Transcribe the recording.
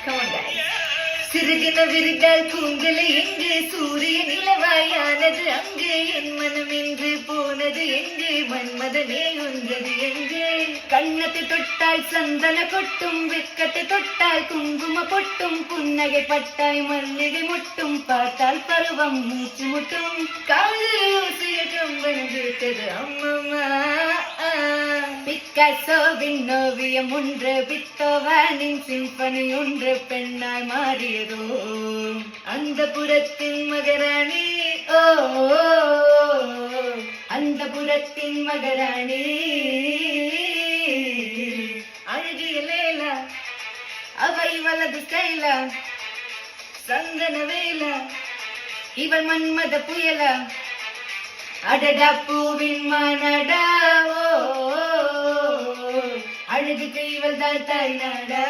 Come on, guys. சிறுகின விரித்தால் கூந்தலை எங்கே சூரிய நிலவாயானது அங்கே என் மனம் என்று போனது எங்கே மன்மதனே ஒன்றது எங்கே கண்ணத்தை தொட்டால் சந்தன கொட்டும் வெட்கத்தை தொட்டால் குங்கும பொட்டும் புன்னகை பட்டாய் மல்லிகை முட்டும் பார்த்தால் பருவம் மூச்சு முட்டும் காதல் யோசிய கம்பன் கேட்டது அம்மம்மா பிக்காசோவின் ஓவியம் ஒன்று பித்தோவானின் சிம்பனி ஒன்று பெண்ணாய் மாறியதோ அந்த புறத்தின் மகராணி ஓ அந்த புறத்தின் மகராணி அழகிய லேலா அவை வலது கைலா சந்தன வேலா இவள் மன்மத புயலா அடடா பூவின் மானடா ஓ அழகு இவள் தான் தாய் நாடா